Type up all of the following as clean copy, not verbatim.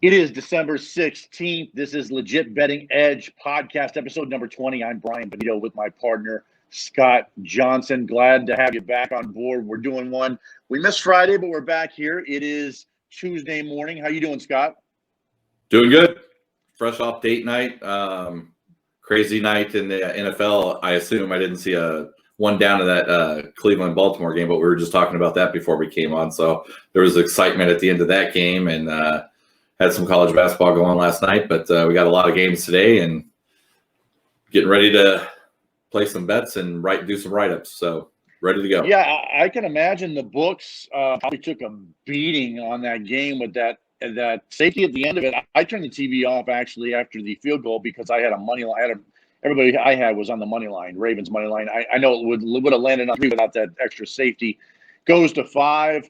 It is December 16th. This is Legit Betting Edge podcast, episode number 20. I'm Brian Benito with my partner, Scott Johnson. Glad to have you back on board. We're doing one. We missed Friday, but we're back here. It is Tuesday morning. How you doing, Scott? Doing good. Fresh off date night. Crazy night in the NFL. I assume I didn't see one down to that Cleveland-Baltimore game, but we were just talking about that before we came on. So there was excitement at the end of that game, and had some college basketball going on last night, but we got a lot of games today and getting ready to play some bets and do some write-ups. So ready to go. Yeah, I can imagine the books probably took a beating on that game with that safety at the end of it. I turned the TV off actually after the field goal because I had a money line. Everybody I had was on the money line, Ravens money line. I know it would have landed on 3 without that extra safety. Goes to 5.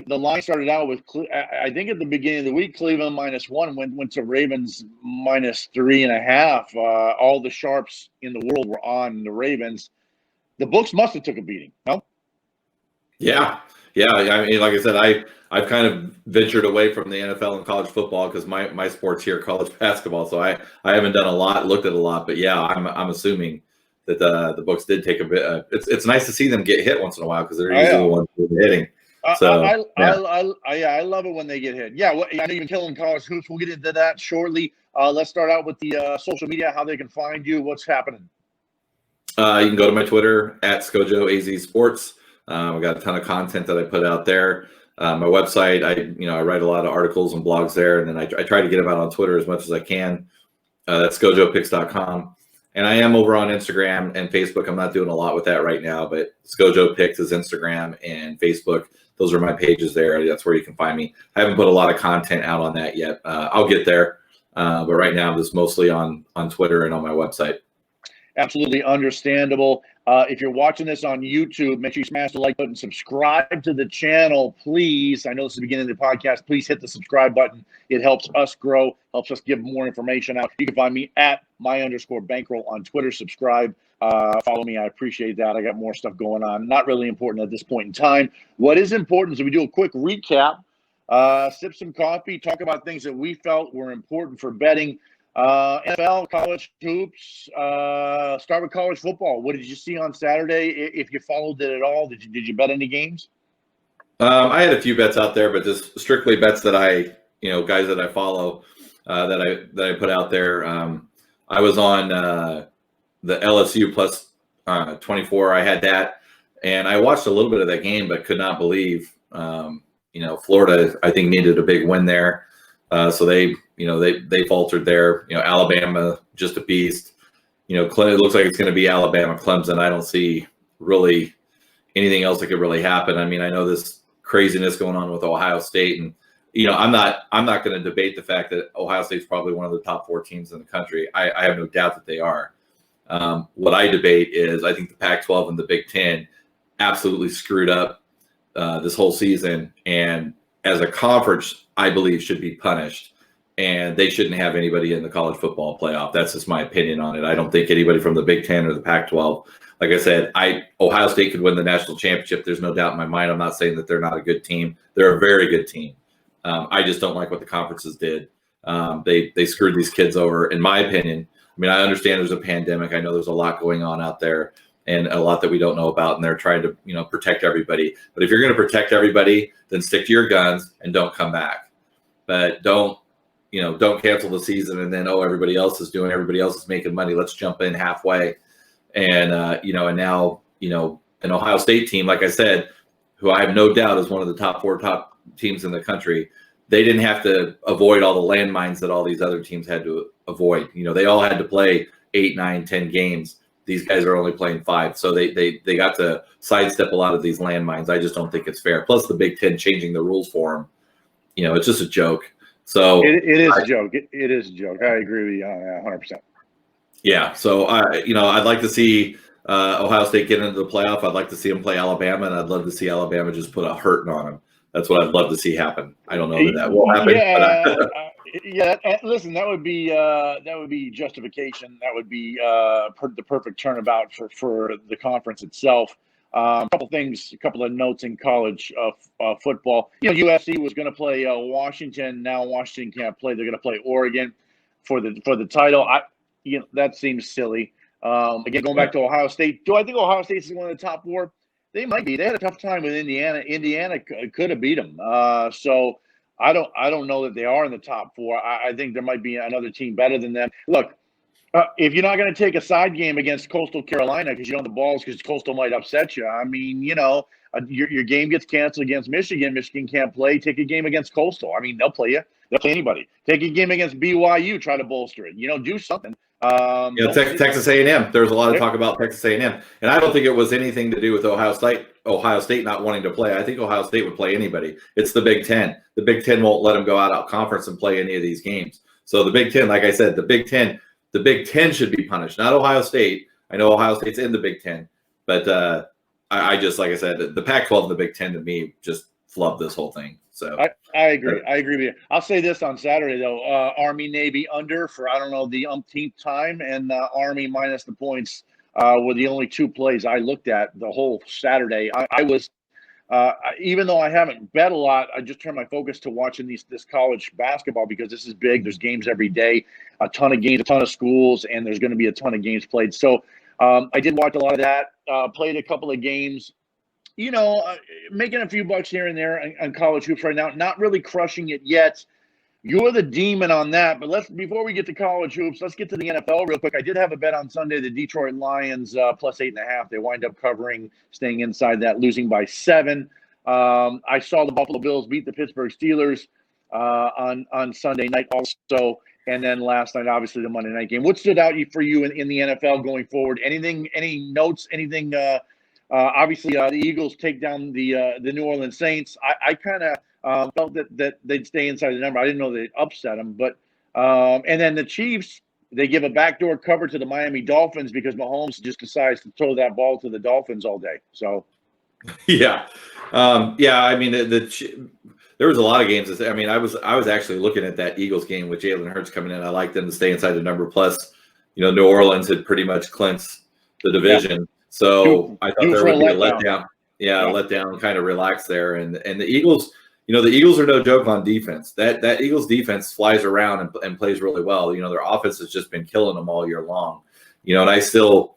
The line started out with, I think at the beginning of the week, Cleveland -1 went to Ravens -3.5. All the sharps in the world were on the Ravens. The books must have took a beating, no? Yeah. I mean, like I said, I've kind of ventured away from the NFL and college football because my sport's here, college basketball. So I haven't done a lot, looked at a lot, but yeah, I'm assuming that the books did take a bit. It's nice to see them get hit once in a while because they're usually the ones who are hitting. So, I love it when they get hit. Yeah, I know you've been killing college hoops. We'll get into that shortly. Let's start out with the social media, how they can find you, what's happening. You can go to my Twitter at ScojoAZSports. We got a ton of content that I put out there. My website, I write a lot of articles and blogs there, and then I try to get them out on Twitter as much as I can. That's ScojoPicks.com. And I am over on Instagram and Facebook. I'm not doing a lot with that right now, but Scojo Picks is Instagram and Facebook. Those are my pages there. That's where you can find me. I haven't put a lot of content out on that yet. I'll get there. But right now, I'm just mostly on Twitter and on my website. Absolutely understandable. If you're watching this on YouTube, make sure you smash the like button, subscribe to the channel, please. I know this is the beginning of the podcast. Please hit the subscribe button. It helps us grow, helps us give more information out. You can find me at @my_bankroll on Twitter. Subscribe. Follow me. I appreciate that. I got more stuff going on. Not really important at this point in time. What is important is we do a quick recap, sip some coffee, talk about things that we felt were important for betting. NFL, college hoops, start with college football. What did you see on Saturday? If you followed it at all, did you bet any games? I had a few bets out there, but just strictly bets that guys that I follow, that I put out there. I was on the LSU plus 24. I had that, and I watched a little bit of that game, but could not believe, Florida, I think, needed a big win there. So they faltered there. Alabama, just a beast. It looks like it's going to be Alabama, Clemson. I don't see really anything else that could really happen. I mean, I know this craziness going on with Ohio State, and I'm not going to debate the fact that Ohio State's probably one of the top 4 teams in the country. I have no doubt that they are. What I debate is I think the Pac-12 and the Big Ten absolutely screwed up this whole season, and as a conference, I believe should be punished, and they shouldn't have anybody in the college football playoff. That's just my opinion on it. I don't think anybody from the Big Ten or the Pac-12. Like I said, Ohio State could win the national championship. There's no doubt in my mind. I'm not saying that they're not a good team. They're a very good team. I just don't like what the conferences did. They screwed these kids over, in my opinion. I mean, I understand there's a pandemic. I know there's a lot going on out there and a lot that we don't know about, and they're trying to, protect everybody. But if you're going to protect everybody, then stick to your guns and don't come back. But don't cancel the season and then, everybody else is making money. Let's jump in halfway. And, and now, an Ohio State team, like I said, who I have no doubt is one of the top 4 teams in the country, they didn't have to avoid all the landmines that all these other teams had to avoid. They all had to play 8, 9, 10 games. These guys are only playing 5. So they got to sidestep a lot of these landmines. I just don't think it's fair. Plus the Big Ten changing the rules for them. It's just a joke. So it is a joke. It is a joke. I agree with you 100%. Yeah. So I'd like to see Ohio State get into the playoff. I'd like to see them play Alabama, and I'd love to see Alabama just put a hurting on them. That's what I'd love to see happen. I don't know that will happen. Yeah, listen, that would be justification. That would be the perfect turnabout for the conference itself. A couple of notes in college football. USC was going to play Washington. Now Washington can't play. They're going to play Oregon for the title. That seems silly. Again, going back to Ohio State, do I think Ohio State is one of the top four? They might be. They had a tough time with Indiana. Indiana could have beat them. So I don't know that they are in the top four. I think there might be another team better than them. Look, if you're not going to take a side game against Coastal Carolina because you don't have the balls because Coastal might upset you, I mean, your game gets canceled against Michigan. Michigan can't play. Take a game against Coastal. I mean, they'll play you. They'll play anybody. Take a game against BYU. Try to bolster it. Do something. Texas A&M. There's a lot of talk about Texas A&M, and I don't think it was anything to do with Ohio State not wanting to play. I think Ohio State would play anybody. It's the Big Ten. The Big Ten won't let them go out conference and play any of these games. So the Big Ten, like I said, the Big Ten should be punished, not Ohio State. I know Ohio State's in the Big Ten, but I just, like I said, the Pac-12 and the Big Ten to me just flubbed this whole thing. So I agree. I agree with you. I'll say this on Saturday though: Army Navy under for I don't know the umpteenth time, and Army minus the points were the only two plays I looked at the whole Saturday. I was. Even though I haven't bet a lot, I just turned my focus to watching this college basketball because this is big. There's games every day, a ton of games, a ton of schools, and there's going to be a ton of games played. So I did watch a lot of that, played a couple of games, making a few bucks here and there on college hoops right now, not really crushing it yet. You're the demon on that, but before we get to college hoops, let's get to the NFL real quick. I did have a bet on Sunday, the Detroit Lions plus 8.5. They wind up covering, staying inside that, losing by 7. I saw the Buffalo Bills beat the Pittsburgh Steelers on Sunday night also, and then last night, obviously, the Monday night game. What stood out for you in the NFL going forward? Anything, any notes, anything? Obviously, the Eagles take down the New Orleans Saints. I kind of felt that they'd stay inside the number. I didn't know they'd upset them. But and then the Chiefs, they give a backdoor cover to the Miami Dolphins because Mahomes just decides to throw that ball to the Dolphins all day. So, yeah. I mean, there was a lot of games. I mean, I was actually looking at that Eagles game with Jalen Hurts coming in. I like them to stay inside the number. Plus, New Orleans had pretty much clinched the division. Yeah. So I thought there would be a letdown. Yeah, letdown, kind of relax there. And the Eagles, the Eagles are no joke on defense. That Eagles defense flies around and plays really well. Their offense has just been killing them all year long. And I still,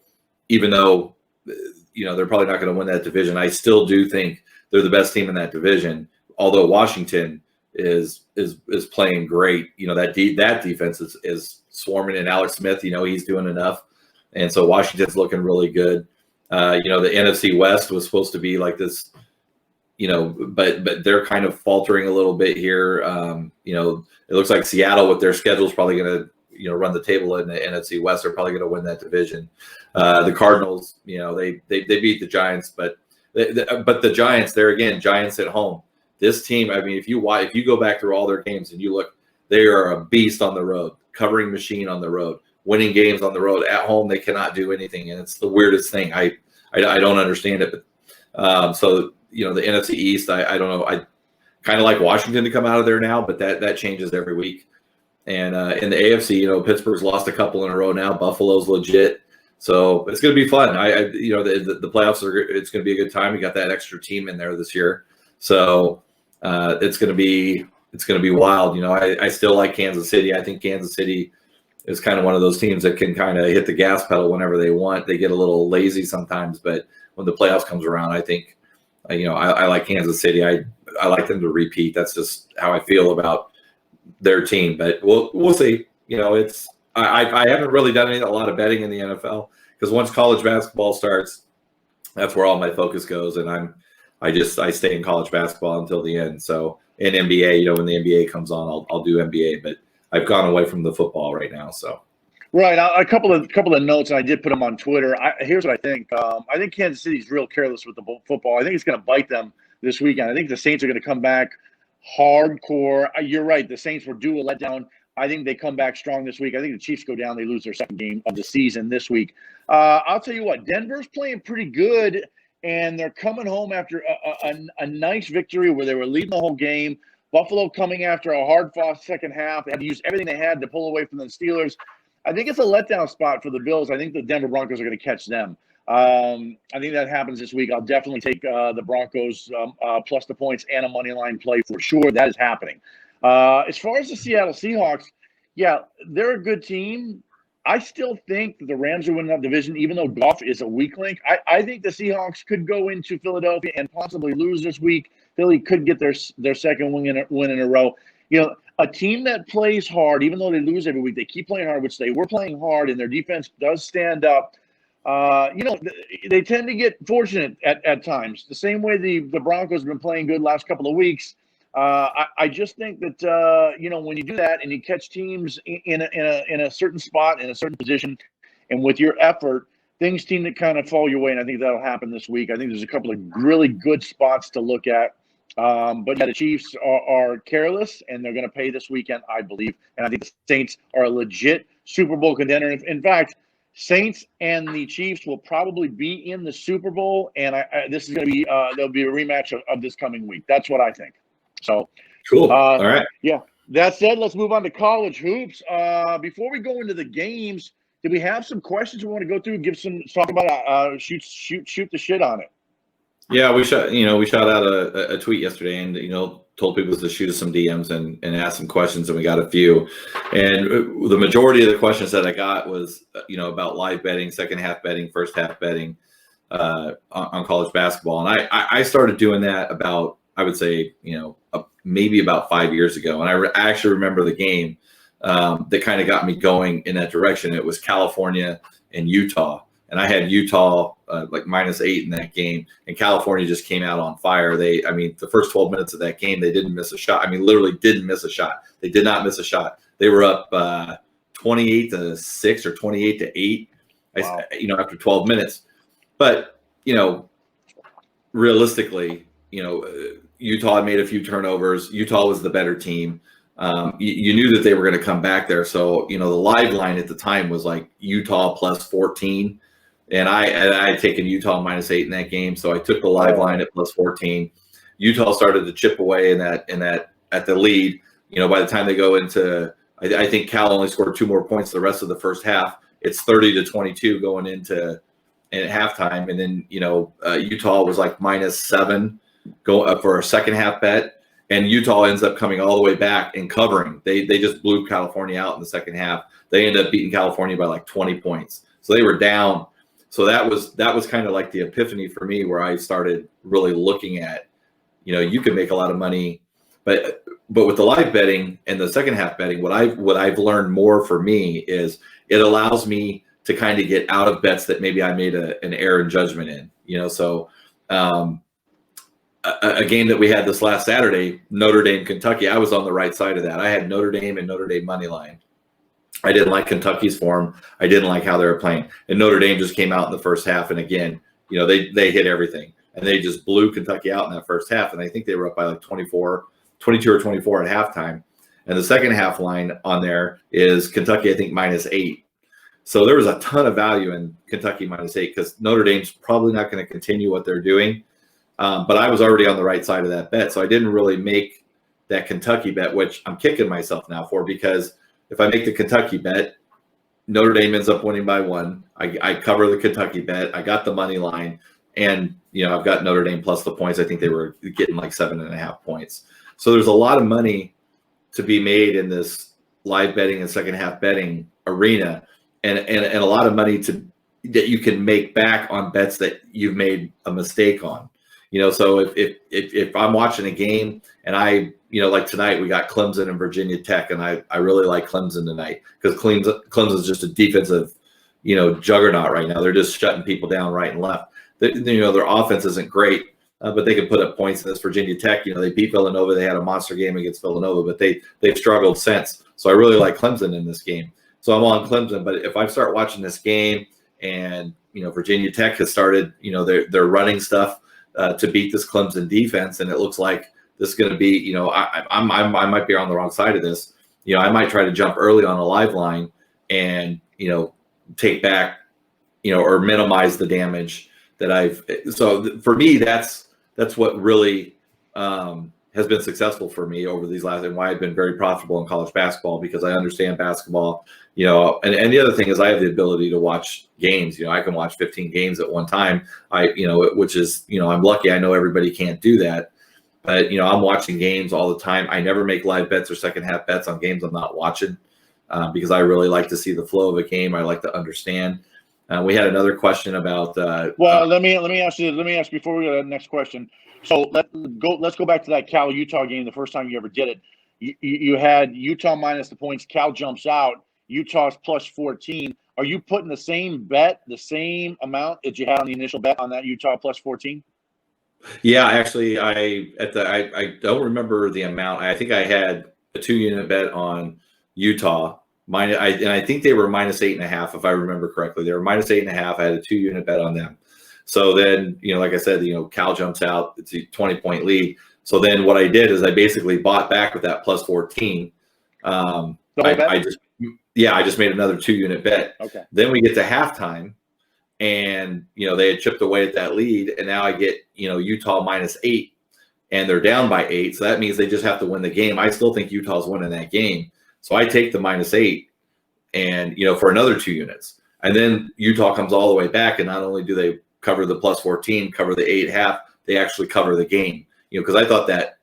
even though, they're probably not going to win that division, I still do think they're the best team in that division. Although Washington is playing great. That defense is swarming in. Alex Smith, he's doing enough. And so Washington's looking really good. The NFC West was supposed to be like this, but they're kind of faltering a little bit here. It looks like Seattle with their schedule is probably going to, run the table in the NFC West. They're probably going to win that division. The Cardinals, they beat the Giants, but the Giants, they're again, Giants at home. This team, I mean, if you go back through all their games and you look, they are a beast on the road, covering machine on the road, winning games on the road. At home, they cannot do anything, and it's the weirdest thing. I don't understand it. But so the NFC East, I don't know. I kind of like Washington to come out of there now, but that changes every week. And in the AFC, Pittsburgh's lost a couple in a row now. Buffalo's legit, so it's going to be fun. The playoffs it's going to be a good time. You got that extra team in there this year, so it's going to be wild. I still like Kansas City. I think Kansas City is kind of one of those teams that can kind of hit the gas pedal whenever they want. They get a little lazy sometimes, but when the playoffs comes around, I think, I like Kansas City. I like them to repeat. That's just how I feel about their team, but we'll see. I haven't really done a lot of betting in the NFL because once college basketball starts, that's where all my focus goes. And I stay in college basketball until the end. So in NBA, when the NBA comes on, I'll do NBA, but I've gone away from the football right now. So, right. A couple of notes, and I did put them on Twitter. Here's what I think. I think Kansas City's real careless with the football. I think it's going to bite them this weekend. I think the Saints are going to come back hardcore. You're right. The Saints were due a letdown. I think they come back strong this week. I think the Chiefs go down. They lose their second game of the season this week. I'll tell you what, Denver's playing pretty good, and they're coming home after a nice victory where they were leading the whole game. Buffalo coming after a hard-fought second half. They had to use everything they had to pull away from the Steelers. I think it's a letdown spot for the Bills. I think the Denver Broncos are going to catch them. I think that happens this week. I'll definitely take the Broncos plus the points and a money line play for sure. That is happening. As far as the Seattle Seahawks, yeah, they're a good team. I still think that the Rams are winning that division, even though Goff is a weak link. I think the Seahawks could go into Philadelphia and possibly lose this week. Philly could get their second win in a row. A team that plays hard, even though they lose every week, they keep playing hard, which they were playing hard, and their defense does stand up. They tend to get fortunate at times. The same way the Broncos have been playing good last couple of weeks. I just think that when you do that and you catch teams in a certain spot, in a certain position, and with your effort, things seem to kind of fall your way. And I think that'll happen this week. I think there's a couple of really good spots to look at. But yeah, the Chiefs are careless, and they're going to pay this weekend, I believe. And I think the Saints are a legit Super Bowl contender. In fact, Saints and the Chiefs will probably be in the Super Bowl, and this is going to be there'll be a rematch of this coming week. That's what I think. So cool. All right. Yeah. That said, let's move on to college hoops. Before we go into the games, did we have some questions we want to go through? Talk about shoot the shit on it. Yeah, we shot out a tweet yesterday, and told people to shoot us some DMs and ask some questions, and we got a few. And the majority of the questions that I got was about live betting, second half betting, first half betting on college basketball. And I started doing that about, I would say, maybe about 5 years ago. And I actually remember the game that kind of got me going in that direction. It was California and Utah. And I had Utah like -8 in that game, and California just came out on fire. The first 12 minutes of that game, they didn't miss a shot. Literally didn't miss a shot. They did not miss a shot. They were up 28-6 or 28-8, wow. After 12 minutes. But, realistically, Utah had made a few turnovers. Utah was the better team. You knew that they were going to come back there. So, the live line at the time was like Utah plus 14. And I had taken Utah -8 in that game. So I took the live line at plus 14. Utah started to chip away in that at the lead. By the time they go into, I think Cal only scored 2 more points the rest of the first half. It's 30-22 going into at halftime. And then, Utah was like -7 for a second half bet. And Utah ends up coming all the way back and covering. They just blew California out in the second half. They ended up beating California by like 20 points. So they were down. So that was kind of like the epiphany for me, where I started really looking at, you can make a lot of money, but with the live betting and the second half betting, what I've learned more for me is it allows me to kind of get out of bets that maybe I made an error in judgment in. So a game that we had this last Saturday, Notre Dame, Kentucky, I was on the right side of that. I had Notre Dame and Notre Dame money line. I didn't like Kentucky's form. I didn't like how they were playing. And Notre Dame just came out in the first half. And again, they hit everything. And they just blew Kentucky out in that first half. And I think they were up by like 22 or 24 at halftime. And the second half line on there is Kentucky, I think, -8. So there was a ton of value in Kentucky -8 because Notre Dame's probably not going to continue what they're doing. But I was already on the right side of that bet. So I didn't really make that Kentucky bet, which I'm kicking myself now for, because if I make the Kentucky bet, Notre Dame ends up winning by 1. I cover the Kentucky bet. I got the money line, and I've got Notre Dame plus the points. I think they were getting like 7.5 points. So there's a lot of money to be made in this live betting and second half betting arena, and a lot of money that you can make back on bets that you've made a mistake on. So if I'm watching a game and like tonight, we got Clemson and Virginia Tech, and I really like Clemson tonight because Clemson's just a defensive, juggernaut right now. They're just shutting people down right and left. Their offense isn't great, but they can put up points in this Virginia Tech. They beat Villanova. They had a monster game against Villanova, but they've struggled since. So I really like Clemson in this game. So I'm on Clemson. But if I start watching this game and, Virginia Tech has started, they're running stuff to beat this Clemson defense, and it looks like this is going to be, I might be on the wrong side of this. I might try to jump early on a live line and, take back, or minimize the damage that so for me, that's what really has been successful for me over these last, and why I've been very profitable in college basketball, because I understand basketball And the other thing is I have the ability to watch games. I can watch 15 games at one time. Which is, I'm lucky. I know everybody can't do that. But, I'm watching games all the time. I never make live bets or second half bets on games I'm not watching because I really like to see the flow of a game. I like to understand. We had another question about. Let me ask you before we go to the next question. So let's go back to that Cal Utah game. The first time you ever did it, you had Utah minus the points. Cal jumps out. Utah's plus 14. Are you putting the same bet, the same amount that you had on the initial bet on that Utah plus 14? Yeah, actually, I don't remember the amount. I think I had a 2-unit bet on Utah. I think they were minus 8.5, if I remember correctly. They were minus 8.5. I had a 2-unit bet on them. So then, like I said, Cal jumps out. It's a 20-point lead. So then what I did is I basically bought back with that plus 14. I just made another 2-unit bet. Okay. Then we get to halftime. And, they had chipped away at that lead. And now I get, Utah minus 8. And they're down by 8. So that means they just have to win the game. I still think Utah's winning that game. So I take the minus 8 and, for another 2 units. And then Utah comes all the way back. And not only do they cover the plus 14, cover the 8.5, they actually cover the game. Because I thought that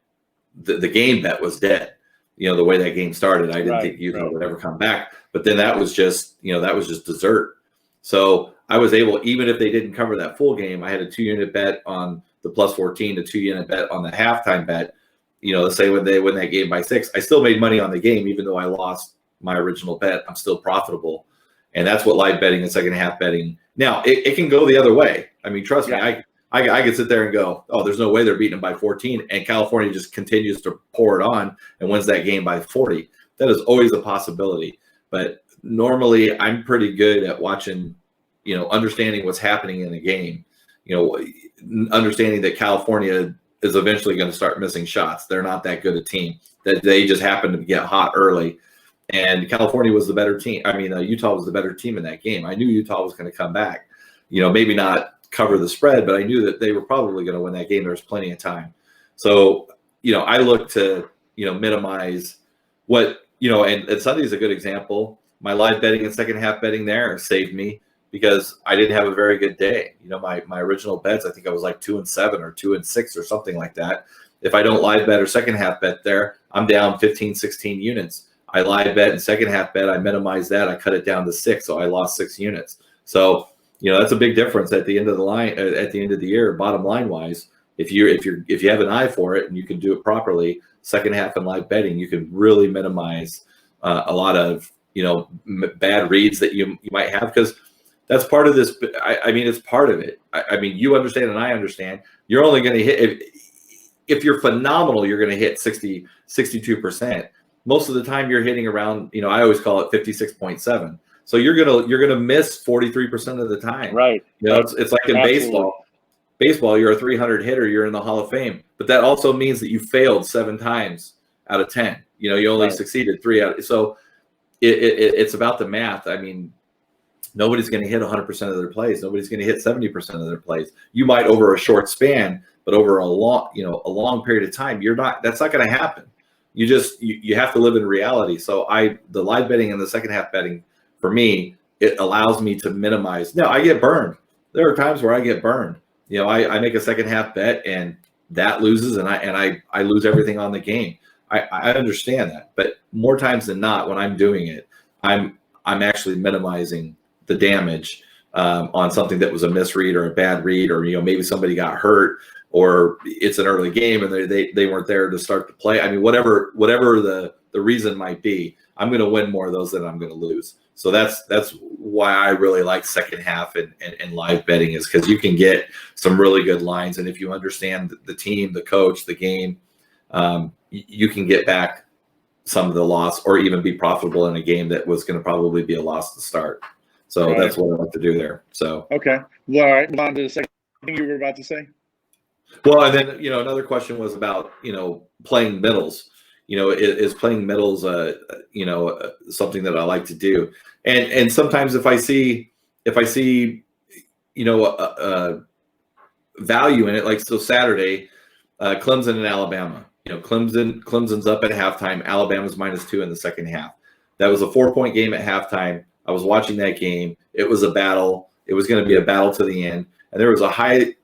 the game bet was dead. The way that game started, I didn't think Utah would ever come back. But then that was just dessert. So I was able, even if they didn't cover that full game, I had a 2-unit bet on the plus 14, a 2-unit bet on the halftime bet. Let's say when they win that game by 6, I still made money on the game, even though I lost my original bet. I'm still profitable. And that's what live betting and second half betting. Now, it can go the other way. I mean, trust me, I could sit there and go, oh, there's no way they're beating them by 14. And California just continues to pour it on and wins that game by 40. That is always a possibility. But normally I'm pretty good at watching, understanding what's happening in a game, understanding that California is eventually going to start missing shots. They're not that good a team, that they just happen to get hot early. And California was the better team. I mean, Utah was the better team in that game. I knew Utah was going to come back, maybe not cover the spread, but I knew that they were probably going to win that game. There was plenty of time. So, I look to, minimize what, and Sunday's a good example. My live betting and second half betting there saved me because I didn't have a very good day. My original bets, I think I was like 2-7 or 2-6 or something like that. If I don't live bet or second half bet there, I'm down 15, 16 units. I live bet and second half bet, I minimize that. I cut it down to 6, so I lost 6 units. So, that's a big difference at the end of the line, at the end of the year, bottom line wise. If you have an eye for it and you can do it properly, second half and live betting, you can really minimize a lot of bad reads that you might have, because that's part of this. I mean, it's part of it. I mean, you understand and I understand. You're only going to hit if you're phenomenal, you're going to hit 62%. Most of the time, you're hitting around. I always call it 56.7. So you're gonna miss 43% of the time. Right. It's like in baseball. Baseball, you're a 300 hitter, you're in the Hall of Fame. But that also means that you failed 7 times out of 10. You only succeeded 3 out. So it's about the math. I mean, nobody's going to hit 100% of their plays. Nobody's going to hit 70% of their plays. You might over a short span, but over a long period of time, that's not going to happen. You have to live in reality. So the live betting and the second half betting, for me, it allows me to minimize. Now, I get burned. There are times where I get burned. I make a second half bet and that loses, and I lose everything on the game. I understand that, but more times than not, when I'm doing it, I'm actually minimizing the damage on something that was a misread or a bad read, or maybe somebody got hurt, or it's an early game and they weren't there to start the play. I mean, whatever the reason might be, I'm going to win more of those than I'm going to lose. So that's why I really like second half and live betting, is because you can get some really good lines, and if you understand the team, the coach, the game, you can get back some of the loss, or even be profitable in a game that was going to probably be a loss to start. So that's what I like to do there. So okay, well, all right, move on to the second thing you were about to say. Well, and then another question was about playing middles. Is playing middles something that I like to do, and sometimes if I see value in it, like so Saturday, Clemson and Alabama. Clemson's up at halftime. Alabama's -2 in the second half. That was a 4-point game at halftime. I was watching that game. It was a battle. It was going to be a battle to the end. And there was a high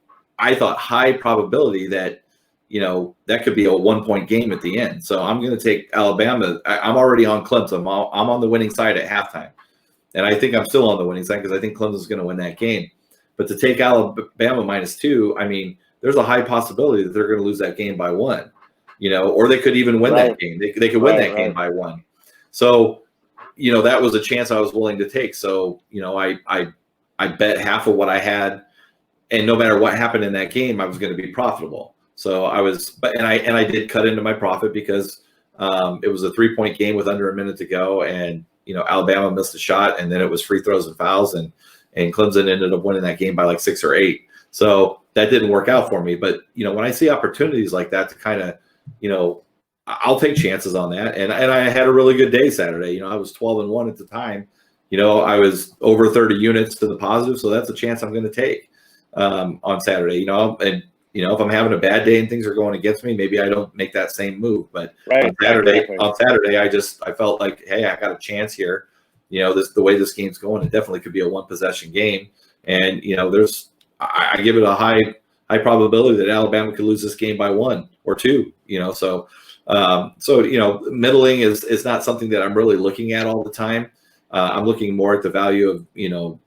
probability that, that could be a 1-point game at the end. So I'm going to take Alabama. I'm already on Clemson. I'm on the winning side at halftime. And I think I'm still on the winning side because I think Clemson's going to win that game. But to take Alabama -2, I mean, there's a high possibility that they're going to lose that game by 1, or they could even win that game. They could win that game by 1. So, that was a chance I was willing to take. So, I bet half of what I had, and no matter what happened in that game, I was going to be profitable. So I did cut into my profit because it was a 3-point game with under a minute to go, and Alabama missed a shot, and then it was free throws and fouls, and Clemson ended up winning that game by like 6 or 8. So that didn't work out for me. But when I see opportunities like that to kind of, I'll take chances on that. And I had a really good day Saturday. I was 12-1 at the time. I was over 30 units to the positive, so that's a chance I'm going to take on Saturday. And if I'm having a bad day and things are going against me, maybe I don't make that same move. But on Saturday, I felt like, hey, I got a chance here. The way this game's going, it definitely could be a 1-possession game. And I give it a high probability that Alabama could lose this game by 1 or 2. So middling is not something that I'm really looking at all the time. I'm looking more at the value of the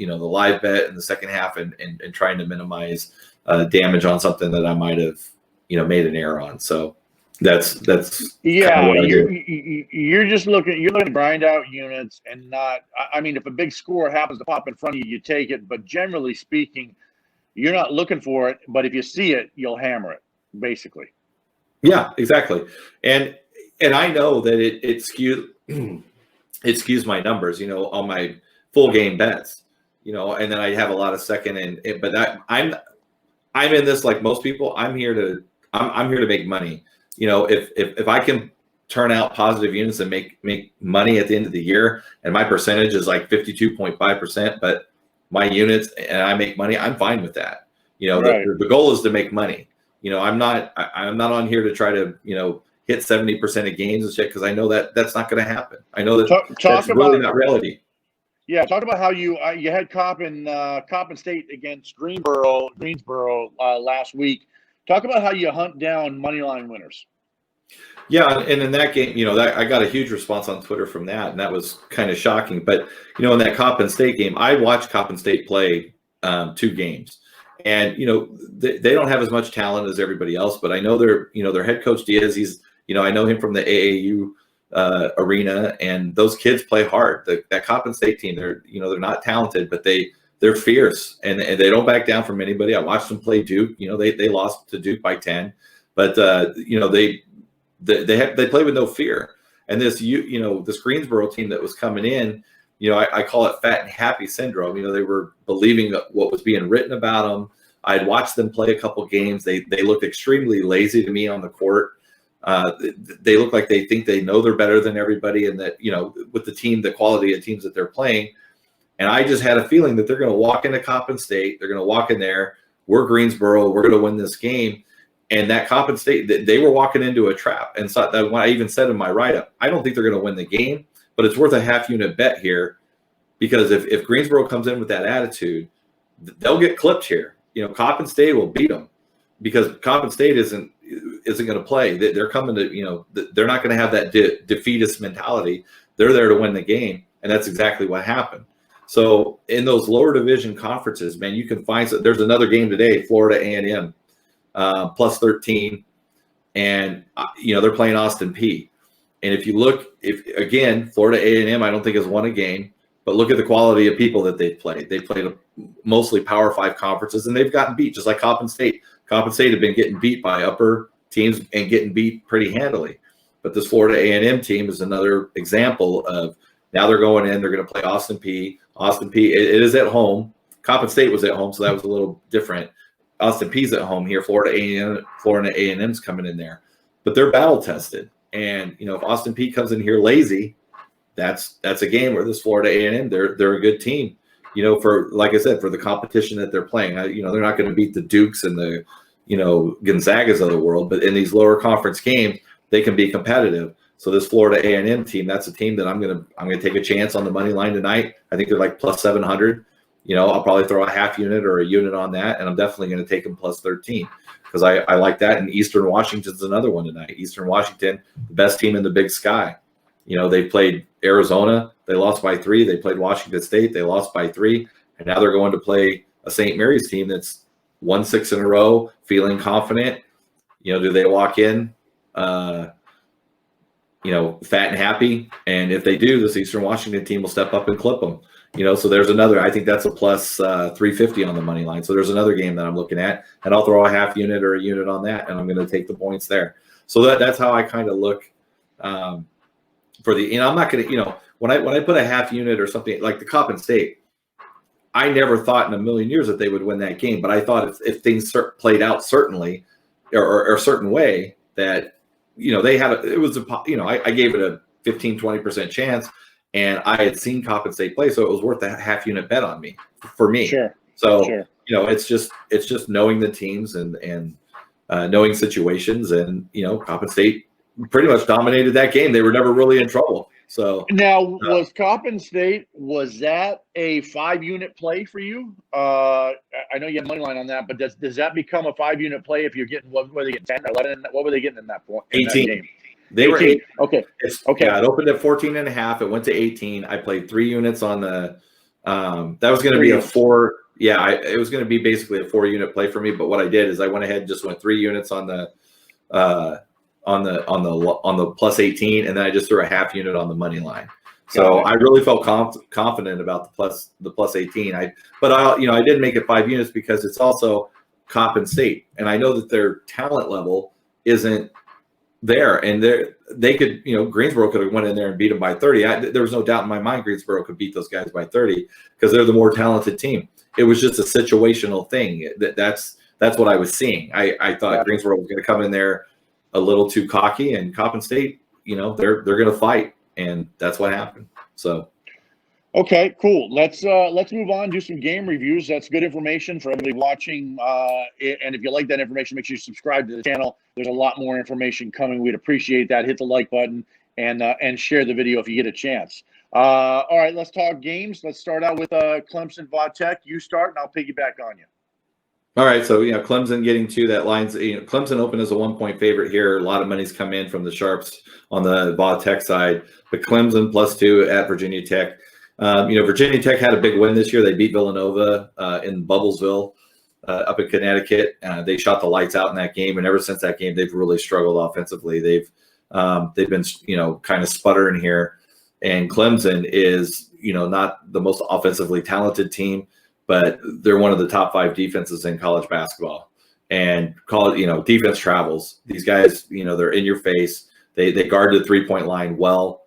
live bet in the second half and trying to minimize damage on something that I might have made an error on. So that's yeah. You're just looking to grind out units and not. I mean, if a big score happens to pop in front of you, you take it. But generally speaking, you're not looking for it. But if you see it, you'll hammer it. Basically. Yeah, exactly. And I know that it skews my numbers. On my full game bets. And then I have a lot of second but I'm in this like most people. I'm here to make money. If I can turn out positive units and make money at the end of the year, and my percentage is like 52.5%, but my units and I make money, I'm fine with that. The goal is to make money. I'm not on here to try to hit 70% of games and shit because I know that that's not going to happen. I know that that's really not reality. Yeah, talk about how you had Coppin State against Greensboro last week. Talk about how you hunt down money line winners. Yeah, and in that game, that I got a huge response on Twitter from that, and that was kind of shocking. But in that Coppin State game, I watched Coppin State play 2 games, and they don't have as much talent as everybody else. But I know their head coach Diaz. He's I know him from the AAU arena, and those kids play hard. That Coppin State team, they're not talented, but they're fierce and they don't back down from anybody. I watched them play Duke. They lost to Duke by 10, but they play with no fear. And this Greensboro team that was coming in, I call it fat and happy syndrome. They were believing what was being written about them. I'd watched them play a couple games. They looked extremely lazy to me on the court. They look like they think they know they're better than everybody, and that with the quality of teams that they're playing. And I just had a feeling that they're going to walk into Coppin State. They're going to walk in there. We're Greensboro. We're going to win this game. And that Coppin State, they were walking into a trap. And so that I even said in my write-up, I don't think they're going to win the game, but it's worth a half-unit bet here because if Greensboro comes in with that attitude, they'll get clipped here. Coppin State will beat them because Coppin State isn't going to play. They're coming to, they're not going to have that defeatist mentality. They're there to win the game, and that's exactly what happened. So in those lower division conferences, man, you can find there's another game today, Florida A&M plus 13, and they're playing Austin Peay. And if you look, Florida A&M, I don't think has won a game, but look at the quality of people that they've played. They played mostly Power 5 conferences, and they've gotten beat just like Coppin State. Coppin State have been getting beat by upper teams and getting beat pretty handily. But this Florida A&M team is another example of now they're going in. They're going to play Austin Peay. Austin Peay, it is at home. Coppin State was at home, so that was a little different. Austin Peay's at home here. Florida A&M's coming in there, but they're battle tested. And if Austin Peay comes in here lazy, that's a game where this Florida A&M they're a good team. For like I said, for the competition that they're playing, they're not going to beat the Dukes and the Gonzagas of the world, but in these lower conference games, they can be competitive. So this Florida A&M team, that's a team that I'm gonna take a chance on the money line tonight. I think they're like plus 700. I'll probably throw a half unit or a unit on that, and I'm definitely going to take them plus 13 because I like that. And Eastern Washington's another one tonight. Eastern Washington, the best team in the Big Sky. They played Arizona, they lost by 3. They played Washington State, they lost by 3, and now they're going to play a St. Mary's team that's won 6 in a row, feeling confident. Do they walk in, fat and happy? And if they do, this Eastern Washington team will step up and clip them. So there's another. I think that's a plus 350 on the money line. So there's another game that I'm looking at, and I'll throw a half unit or a unit on that, and I'm going to take the points there. So that's how I kind of look for the. I'm not going to. When I put a half unit or something like the Coppin State, I never thought in a million years that they would win that game. But I thought if things played out certainly or a certain way that they had it was I gave it a 15-20% chance. And I had seen Coppin State play, so it was worth a half unit bet on me for me. Sure. So sure. It's just knowing the teams and knowing situations, and Coppin State pretty much dominated that game. They were never really in trouble. So now, was Coppin State, was that a 5-unit play for you? I know you have money line on that, but does that become a 5-unit play if you're getting what were they getting 10 or 11? What were they getting in that point? 18. That game? They 18. Were 8. Okay. Okay. Yeah, it opened at 14.5. It went to 18. I played 3 units on the. That was going to be a 4. Yeah, it was going to be basically a 4-unit play for me. But what I did is I went ahead and just went 3 units on the plus 18, and then I just threw a half unit on the money line. So I really felt confident about the plus 18. I did make it 5 units because it's also Coppin State, and I know that their talent level isn't there, and they could, Greensboro could have went in there and beat them by 30. There was no doubt in my mind Greensboro could beat those guys by 30 because they're the more talented team. It was just a situational thing. That's what I was seeing. I thought Greensboro was going to come in there a little too cocky, and Coppin State, they're going to fight, and that's what happened. So. Okay, cool. Let's move on, do some game reviews. That's good information for everybody watching. And if you like that information, make sure you subscribe to the channel. There's a lot more information coming. We'd appreciate that. Hit the like button and share the video if you get a chance. All right, let's talk games. Let's start out with Clemson Va-Tech. You start, and I'll piggyback on you. All right, so Clemson getting to that lines. Clemson opened as a 1-point favorite here. A lot of money's come in from the sharps on the Va-Tech side, but Clemson +2 at Virginia Tech. Virginia Tech had a big win this year. They beat Villanova in Bubblesville up in Connecticut. They shot the lights out in that game, and ever since that game, they've really struggled offensively. They've been kind of sputtering here, and Clemson is not the most offensively talented team, but they're one of the top 5 defenses in college basketball. And defense travels. These guys, they're in your face. They guard the 3-point line well.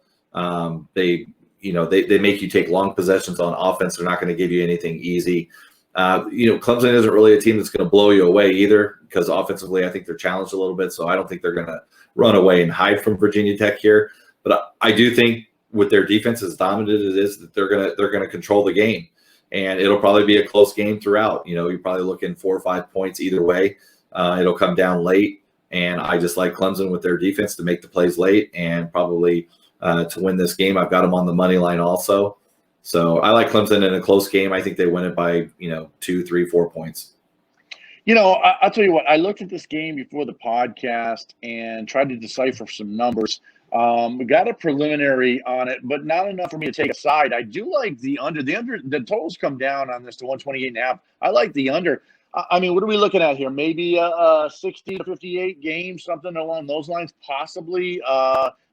They make you take long possessions on offense. They're not going to give you anything easy. Clemson isn't really a team that's going to blow you away either, because offensively, I think they're challenged a little bit. So I don't think they're going to run away and hide from Virginia Tech here. But I do think with their defense as dominant as it is, that they're going to control the game, and it'll probably be a close game throughout. You're probably looking 4 or 5 points either way. It'll come down late, and I just like Clemson with their defense to make the plays late and probably to win this game. I've got them on the money line also. So I like Clemson in a close game. I think they win it by, 2, 3, 4 points. I'll tell you what, I looked at this game before the podcast and tried to decipher some numbers. We got a preliminary on it, but not enough for me to take a side. I do like the under. The totals come down on this to 128.5. I like the under. I mean, what are we looking at here? Maybe a 60 to 58 game, something along those lines, possibly.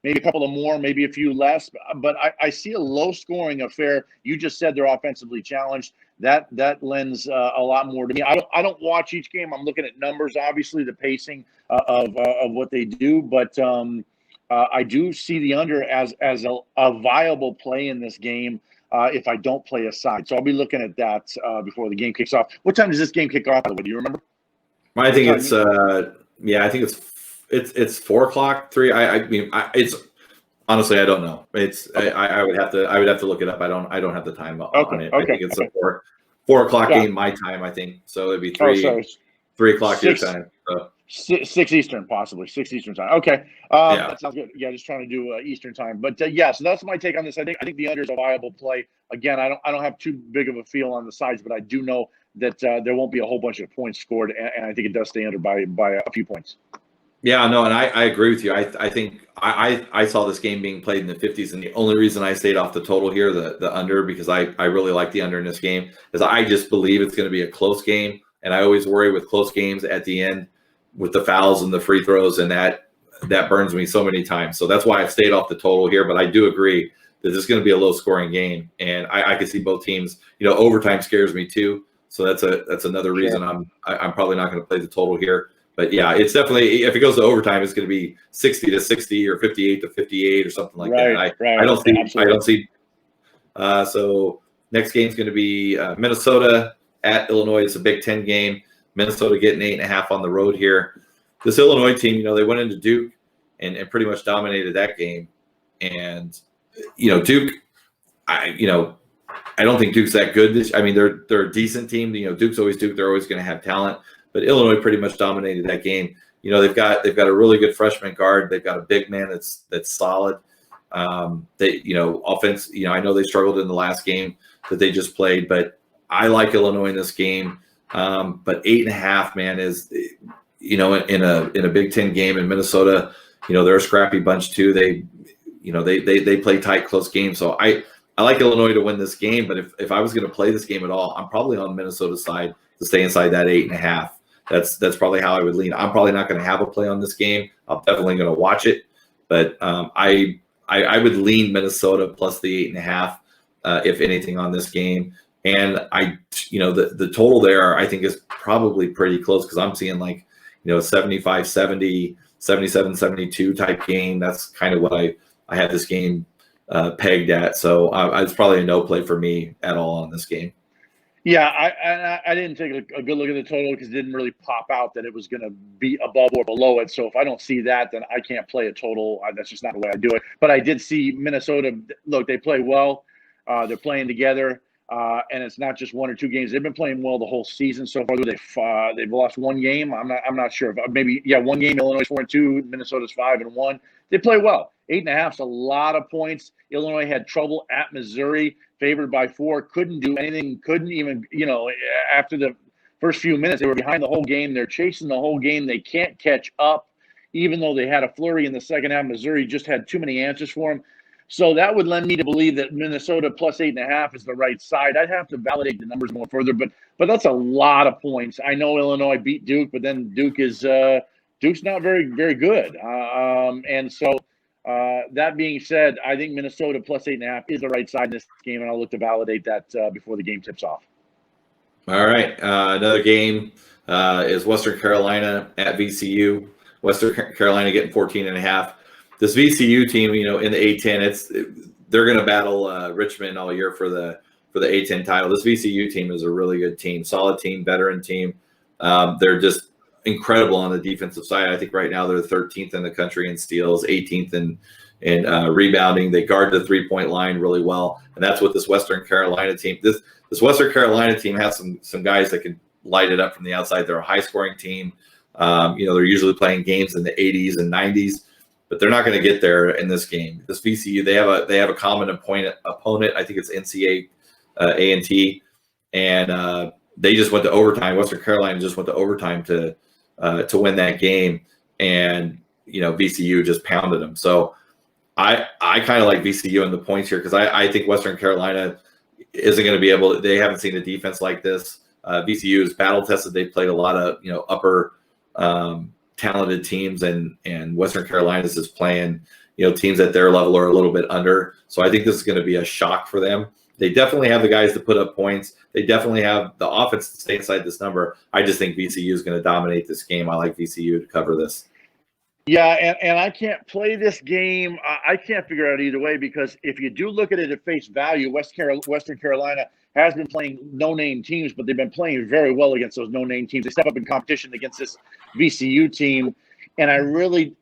Maybe a couple of more, maybe a few less. But I see a low-scoring affair. You just said they're offensively challenged. That lends a lot more to me. I don't watch each game. I'm looking at numbers, obviously, the pacing of what they do. But I do see the under as a viable play in this game. If I don't play a side. So I'll be looking at that before the game kicks off. What time does this game kick off, by the way? Do you remember? I think it's I think it's 4:00, 3. I mean, it's honestly, I don't know. I would have to look it up. I don't have the time on it. Okay. I think it's a 4 o'clock game my time, I think. So it'd be 3 o'clock your time. So. 6 Eastern, possibly 6 Eastern time. Okay, Yeah. that sounds good. Yeah, just trying to do Eastern time. But yeah, so that's my take on this. I think the under is a viable play. Again, I don't have too big of a feel on the sides, but I do know that there won't be a whole bunch of points scored, and I think it does stay under by a few points. Yeah, no, and I agree with you. I think I saw this game being played in the 50s, and the only reason I stayed off the total here, the under, because I really like the under in this game, is I just believe it's going to be a close game, and I always worry with close games at the end with the fouls and the free throws, and that burns me so many times. So that's why I've stayed off the total here, but I do agree that this is going to be a low-scoring game, and I can see both teams. Overtime scares me too, so that's another reason I'm probably not going to play the total here. But yeah, it's definitely, if it goes to overtime, it's going to be 60-60 or 58-58 or something like that. I don't see. Absolutely. I don't see. So next game is going to be Minnesota at Illinois. It's a Big Ten game. Minnesota getting 8.5 on the road here. This Illinois team, they went into Duke and pretty much dominated that game. And Duke, I don't think Duke's that good. They're a decent team. Duke's always Duke. They're always going to have talent. But Illinois pretty much dominated that game. They've got a really good freshman guard. They've got a big man that's solid. Offense. I know they struggled in the last game that they just played, but I like Illinois in this game. But 8.5, man, is in a Big Ten game in Minnesota. They're a scrappy bunch too. They play tight, close games. So I like Illinois to win this game. But if I was going to play this game at all, I'm probably on Minnesota's side to stay inside that 8.5. That's probably how I would lean. I'm probably not going to have a play on this game. I'm definitely going to watch it, but I would lean Minnesota plus the 8.5, if anything, on this game. And the total there I think is probably pretty close, because I'm seeing 75-70, 77-72 type game. That's kind of what I have this game pegged at. So it's probably a no play for me at all on this game. Yeah, I didn't take a good look at the total because it didn't really pop out that it was going to be above or below it. So if I don't see that, then I can't play a total. That's just not the way I do it. But I did see Minnesota. Look, they play well. They're playing together, and it's not just one or two games. They've been playing well the whole season so far. They've lost one game. I'm not sure. Maybe one game. Illinois 4-2. Minnesota's 5-1. They play well. 8.5 is a lot of points. Illinois had trouble at Missouri, favored by 4, couldn't do anything, couldn't even, after the first few minutes, they were behind the whole game. They're chasing the whole game. They can't catch up, even though they had a flurry in the second half. Missouri just had too many answers for them. So that would lend me to believe that Minnesota plus 8.5 is the right side. I'd have to validate the numbers more further, but that's a lot of points. I know Illinois beat Duke, but then Duke's not very, very good. And so that being said, I think Minnesota plus 8.5 is the right side in this game, and I'll look to validate that before the game tips off. All right. Another game is Western Carolina at VCU. Western Carolina getting 14.5. This VCU team, in the A10, they're going to battle Richmond all year for the A10 title. This VCU team is a really good team, solid team, veteran team. They're just incredible on the defensive side. I think right now they're 13th in the country in steals, 18th in rebounding. They guard the 3-point line really well, and that's what this Western Carolina team. This Western Carolina team has some guys that can light it up from the outside. They're a high-scoring team. They're usually playing games in the 80s and 90s, but they're not going to get there in this game. This VCU, they have a common opponent. I think it's NCAA A&T, and they just went to overtime. Western Carolina just went to overtime to win that game, and VCU just pounded them. So I kind of like VCU in the points here, because I think Western Carolina isn't going to be able. They haven't seen a defense like this. VCU is battle tested. They played a lot of upper talented teams, and Western Carolina is just playing teams at their level or a little bit under. So I think this is going to be a shock for them. They definitely have the guys to put up points. They definitely have the offense to stay inside this number. I just think VCU is going to dominate this game. I like VCU to cover this. Yeah, and I can't play this game. I can't figure out either way, because if you do look at it at face value, Western Carolina has been playing no-name teams, but they've been playing very well against those no-name teams. They step up in competition against this VCU team. And I really,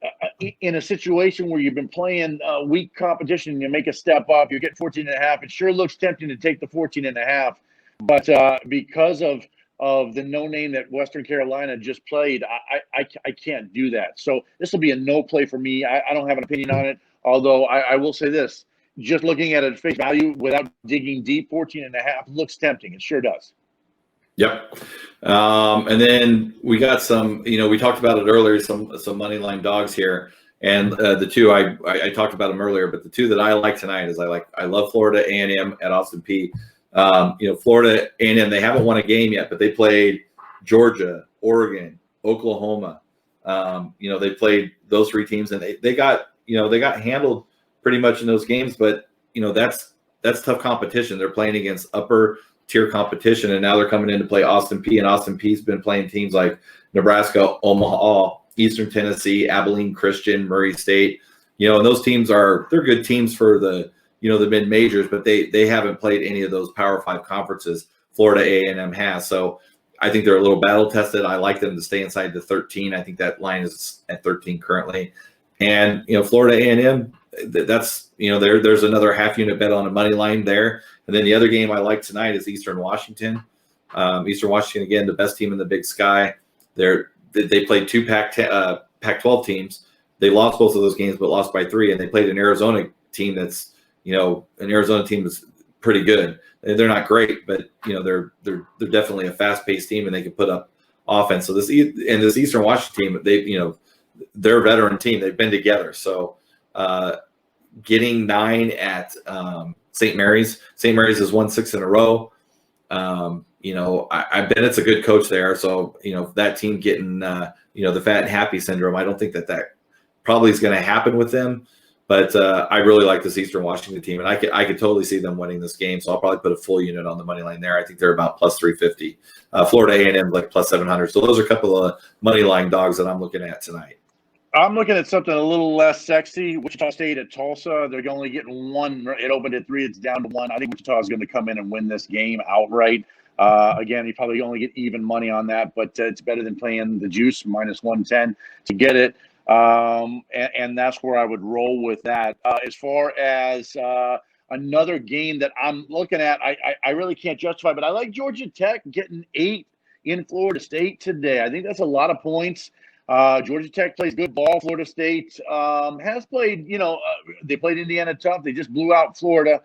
in a situation where you've been playing weak competition and you make a step up, you get 14.5. It sure looks tempting to take the 14.5. But because of of the no name that Western Carolina just played, I can't do that. So this will be a no play for me. I don't have an opinion on it, although I will say this. Just looking at it at face value without digging deep, 14.5 looks tempting. It sure does. Yep. And then we got some, we talked about it earlier, some money line dogs here. And the two, I talked about them earlier, but the two that I like tonight is I love Florida A&M at Austin Peay. Florida A&M, they haven't won a game yet, but they played Georgia, Oregon, Oklahoma. They played those three teams, and they got handled pretty much in those games. But that's tough competition. They're playing against upper tier competition, and now they're coming in to play Austin Peay. And Austin Peay's been playing teams like Nebraska, Omaha, Eastern Tennessee, Abilene Christian, Murray State. And those teams they're good teams for the mid majors, but they haven't played any of those Power 5 conferences. Florida A&M has. So I think they're a little battle tested. I like them to stay inside the 13. I think that line is at 13 currently. And Florida A&M, that's there's another half unit bet on a money line there. And then the other game I like tonight is Eastern Washington. Eastern Washington, again, the best team in the Big Sky. They played two Pac-12 teams. They lost both of those games, but lost by 3. And they played an Arizona team that's an Arizona team is pretty good. They're not great, but they're definitely a fast-paced team, and they can put up offense. So this Eastern Washington team, they're a veteran team. They've been together. So getting 9 at St. Mary's. St. Mary's has won 6 in a row. I bet it's a good coach there. So that team getting the fat and happy syndrome, I don't think that probably is going to happen with them. But I really like this Eastern Washington team, and I could totally see them winning this game. So I'll probably put a full unit on the money line there. I think they're about plus 350. Florida A&M like plus 700. So those are a couple of money line dogs that I'm looking at tonight. I'm looking at something a little less sexy. Wichita State at Tulsa. They're only getting 1. It opened at 3. It's down to 1. I think Wichita is going to come in and win this game outright. Again, you probably only get even money on that, but it's better than playing the juice minus 110 to get it. And that's where I would roll with that. As far as another game that I'm looking at, I really can't justify, but I like Georgia Tech getting 8 in Florida State today. I think that's a lot of points. Georgia Tech plays good ball. Florida State has played, they played Indiana tough. They just blew out Florida.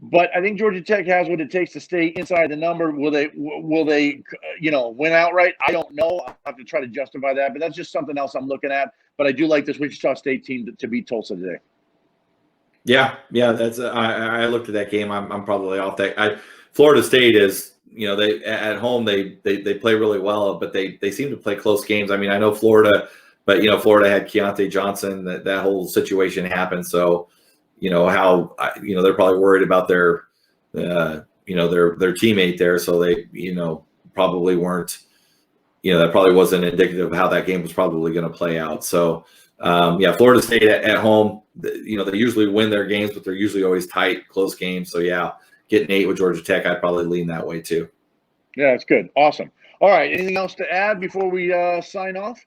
But I think Georgia Tech has what it takes to stay inside the number. Will they win outright? I don't know. I'll have to try to justify that. But that's just something else I'm looking at. But I do like this Wichita State team to beat Tulsa today. Yeah, that's. I looked at that game. I'm probably off that. Florida State is. They at home they play really well, but they seem to play close games. I mean, I know Florida, but Florida had Keontae Johnson. That whole situation happened. So how they're probably worried about their teammate there. So they probably weren't. That probably wasn't indicative of how that game was probably going to play out. So Florida State at home. They usually win their games, but they're usually always tight, close games. So getting 8 with Georgia Tech, I'd probably lean that way too. Yeah, it's good. Awesome. All right. Anything else to add before we sign off?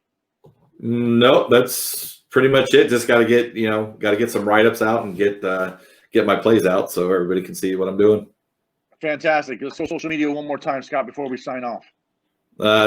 Nope, that's pretty much it. Just got to get some write-ups out and get my plays out so everybody can see what I'm doing. Fantastic. Social media one more time, Scott, before we sign off.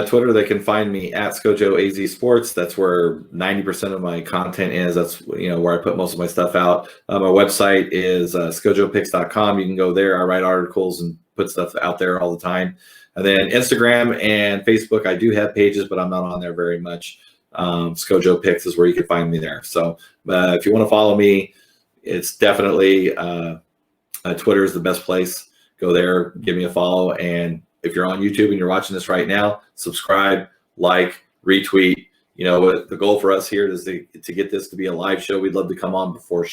Twitter, they can find me at ScojoAZ Sports. That's where 90% of my content is. That's where I put most of my stuff out. My website is scojopicks.com. You can go there. I write articles and put stuff out there all the time. And then Instagram and Facebook, I do have pages, but I'm not on there very much. Scojo Picks is where you can find me there. So if you want to follow me, it's definitely Twitter is the best place. Go there, give me a follow, and if you're on YouTube and you're watching this right now, subscribe, like, retweet. The goal for us here is to get this to be a live show. We'd love to come on before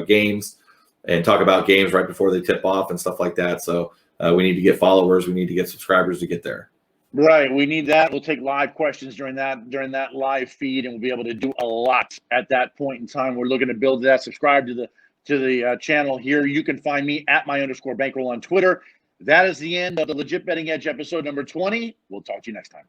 games and talk about games right before they tip off and stuff like that. So we need to get followers. We need to get subscribers to get there. Right. We need that. We'll take live questions during that live feed, and we'll be able to do a lot at that point in time. We're looking to build that. Subscribe to the channel here. You can find me at @my_bankroll on Twitter. That is the end of the Legit Betting Edge episode number 20. We'll talk to you next time.